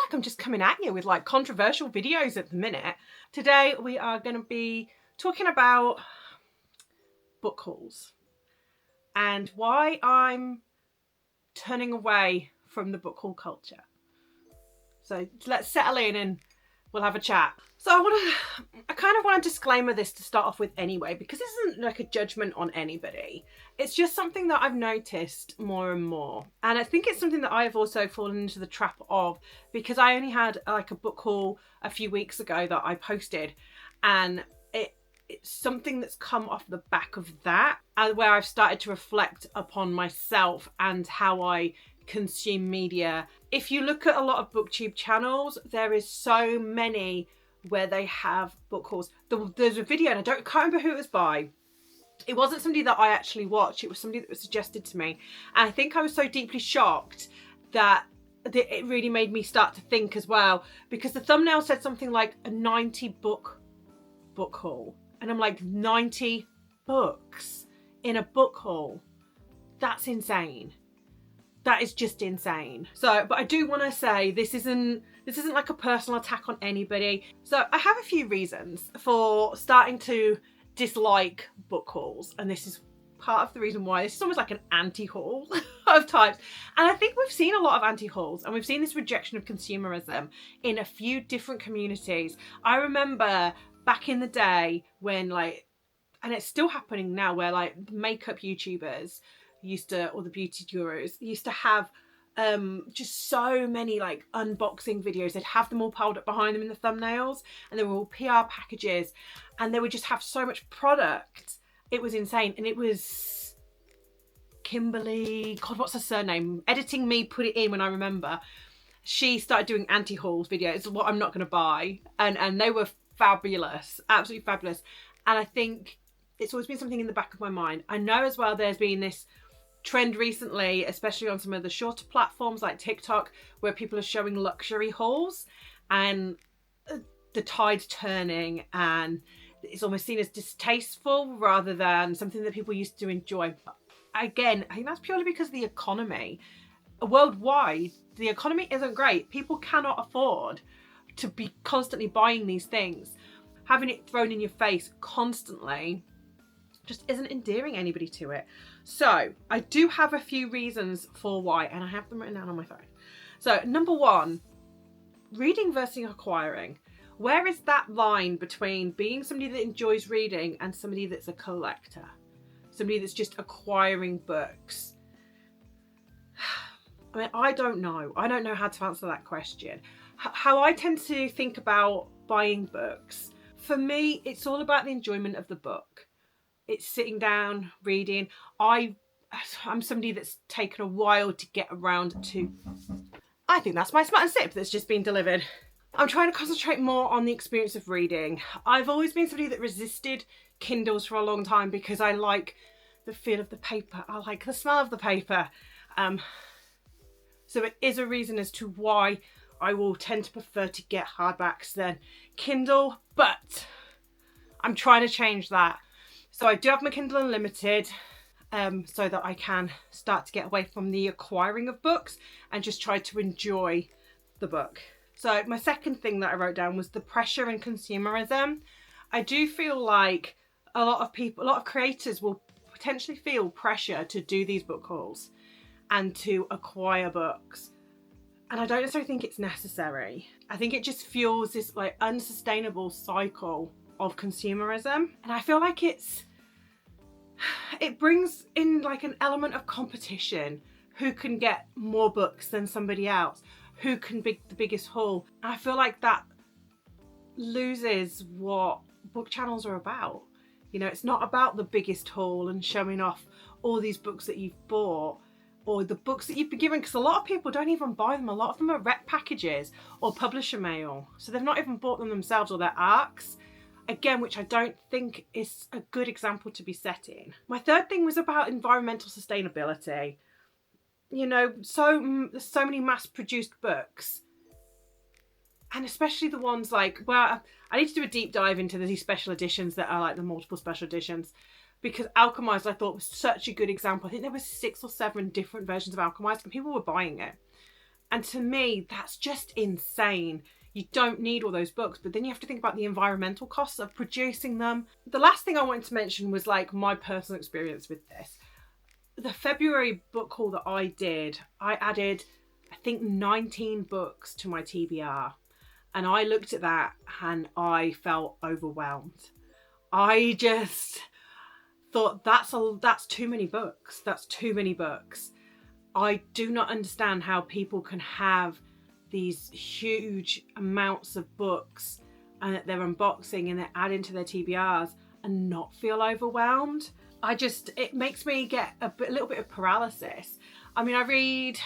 like I'm just coming at you with like controversial videos at the minute. Today we are going to be talking about book hauls and why I'm turning away from the book haul culture. So let's settle in and we'll have a chat. So I kind of want to disclaimer this to start off with anyway, because this isn't like a judgment on anybody. It's just something that I've noticed more and more. And I think it's something that I have also fallen into the trap of, because I only had like a book haul a few weeks ago that I posted, and it's something that's come off the back of that, and where I've started to reflect upon myself and how I consume media. If you look at a lot of booktube channels, there is so many where they have book hauls. There's a video, and can't remember who it was by. It wasn't somebody that I actually watched, it was somebody that was suggested to me. And I think I was so deeply shocked that it really made me start to think as well, because the thumbnail said something like a 90 book haul. And I'm like, 90 books in a book haul? That's insane. That is just insane. So, but I do want to say this isn't like a personal attack on anybody. So I have a few reasons for starting to dislike book hauls, and this is part of the reason why. This is almost like an anti-haul of types. And I think we've seen a lot of anti-hauls, and we've seen this rejection of consumerism in a few different communities. I remember back in the day when and it's still happening now, where like makeup YouTubers or the beauty gurus used to have just so many like unboxing videos. They'd have them all piled up behind them in the thumbnails, and they were all PR packages, and they would just have so much product. It was insane. And it was Kimberly, God, what's her surname? Editing me put it in when I remember. She started doing anti-hauls videos, what I'm not going to buy, and they were fabulous, absolutely fabulous. And I think it's always been something in the back of my mind. I know as well there's been this trend recently, especially on some of the shorter platforms like TikTok, where people are showing luxury hauls, and the tide's turning, and it's almost seen as distasteful rather than something that people used to enjoy. But again, I think that's purely because of the economy. Worldwide, the economy isn't great. People cannot afford to be constantly buying these things. Having it thrown in your face constantly just isn't endearing anybody to it. So I do have a few reasons for why, and I have them written down on my phone. So number one, reading versus acquiring. Where is that line between being somebody that enjoys reading and somebody that's a collector? Somebody that's just acquiring books? I mean, I don't know. I don't know how to answer that question. How I tend to think about buying books, for me, it's all about the enjoyment of the book. It's sitting down, reading. I'm somebody that's taken a while to get around to. I think that's my smart and sip that's just been delivered. I'm trying to concentrate more on the experience of reading. I've always been somebody that resisted Kindles for a long time because I like the feel of the paper. I like the smell of the paper. So it is a reason as to why I will tend to prefer to get hardbacks than Kindle, but I'm trying to change that. So I do have my Kindle Unlimited, so that I can start to get away from the acquiring of books and just try to enjoy the book. So my second thing that I wrote down was the pressure and consumerism. I do feel like a lot of creators will potentially feel pressure to do these book hauls and to acquire books. And I don't necessarily think it's necessary. I think it just fuels this like unsustainable cycle of consumerism. And I feel like it brings in like an element of competition. Who can get more books than somebody else? Who can be the biggest haul? I feel like that loses what book channels are about. You know, it's not about the biggest haul and showing off all these books that you've bought or the books that you've been given, because a lot of people don't even buy them. A lot of them are rep packages or publisher mail. So they've not even bought them themselves, or their ARCs. Again, which I don't think is a good example to be setting. My third thing was about environmental sustainability. You know, there's so many mass-produced books, and especially the ones like, well, I need to do a deep dive into these special editions that are like the multiple special editions, because Alchemized I thought was such a good example. I think there were 6 or 7 different versions of Alchemized, and people were buying it. And to me, that's just insane. You don't need all those books, but then you have to think about the environmental costs of producing them. The last thing I wanted to mention was like my personal experience with this. The February book haul that I did, I added, I think 19 books to my TBR. And I looked at that and I felt overwhelmed. I just thought that's too many books. That's too many books. I do not understand how people can have these huge amounts of books and that they're unboxing and they're adding to their TBRs and not feel overwhelmed. It makes me get a little bit of paralysis. I mean, I read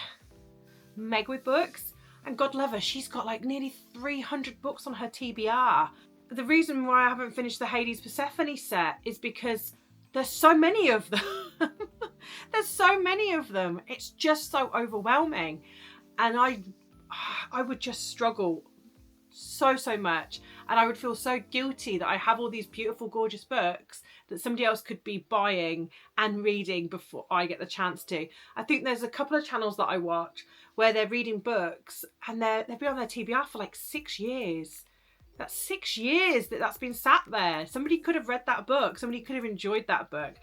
Meg with books, and God love her, she's got like nearly 300 books on her TBR. The reason why I haven't finished the Hades Persephone set is because there's so many of them. There's so many of them. It's just so overwhelming. And I would just struggle so much. And I would feel so guilty that I have all these beautiful, gorgeous books that somebody else could be buying and reading before I get the chance to. I think there's a couple of channels that I watch where they're reading books and they've been on their TBR for like 6 years. That's 6 years that's been sat there. Somebody could have read that book. Somebody could have enjoyed that book.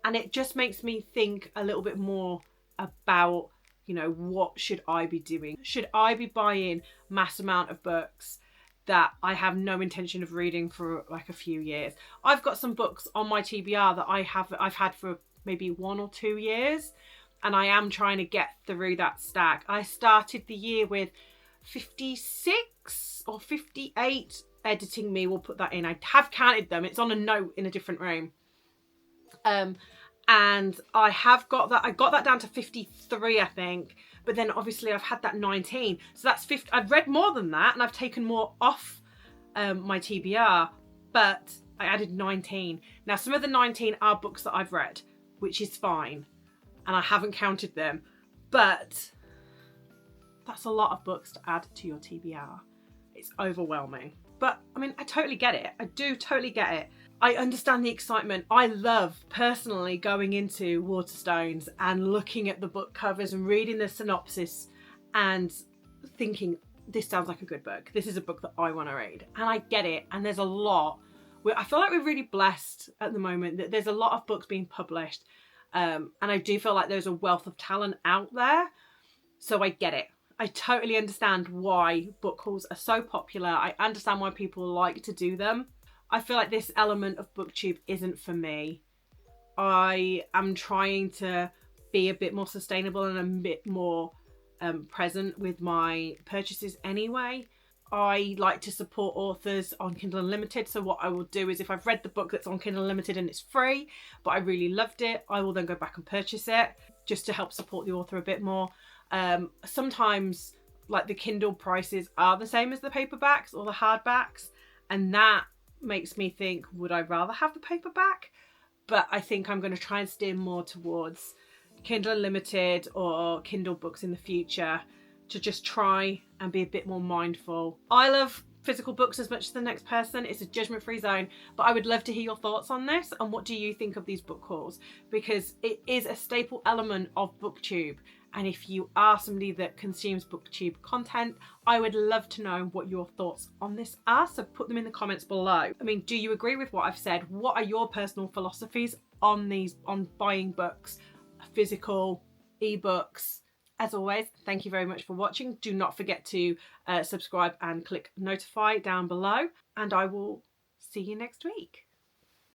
And it just makes me think a little bit more about, you know, what should I be doing? Should I be buying mass amount of books that I have no intention of reading for like a few years? I've got some books on my TBR that I've had for maybe 1 or 2 years, and I am trying to get through that stack. I started the year with 56 or 58. Editing me will put that in. I have counted them. It's on a note in a different room. And I got that down to 53, I think. But then obviously I've had that 19. So that's 50. I've read more than that and I've taken more off my TBR, but I added 19. Now some of the 19 are books that I've read, which is fine. And I haven't counted them, but that's a lot of books to add to your TBR. It's overwhelming. But I mean, I totally get it. I do totally get it. I understand the excitement. I love personally going into Waterstones and looking at the book covers and reading the synopsis and thinking, this sounds like a good book. This is a book that I want to read. And I get it. And there's a lot. I feel like we're really blessed at the moment that there's a lot of books being published. And I do feel like there's a wealth of talent out there. So I get it. I totally understand why book hauls are so popular. I understand why people like to do them. I feel like this element of booktube isn't for me. I am trying to be a bit more sustainable and a bit more present with my purchases anyway. I like to support authors on Kindle Unlimited, so what I will do is if I've read the book that's on Kindle Unlimited and it's free, but I really loved it, I will then go back and purchase it just to help support the author a bit more. Sometimes like the Kindle prices are the same as the paperbacks or the hardbacks, and that makes me think, would I rather have the paperback? But I think I'm going to try and steer more towards Kindle Unlimited or Kindle books in the future to just try and be a bit more mindful. I love physical books as much as the next person. It's a judgment-free zone, but I would love to hear your thoughts on this and what do you think of these book hauls, because it is a staple element of booktube. And if you are somebody that consumes booktube content, I would love to know what your thoughts on this are, so put them in the comments below. I mean, do you agree with what I've said? What are your personal philosophies on buying books, physical, ebooks? As always, thank you very much for watching. Do not forget to subscribe and click notify down below, and I will see you next week.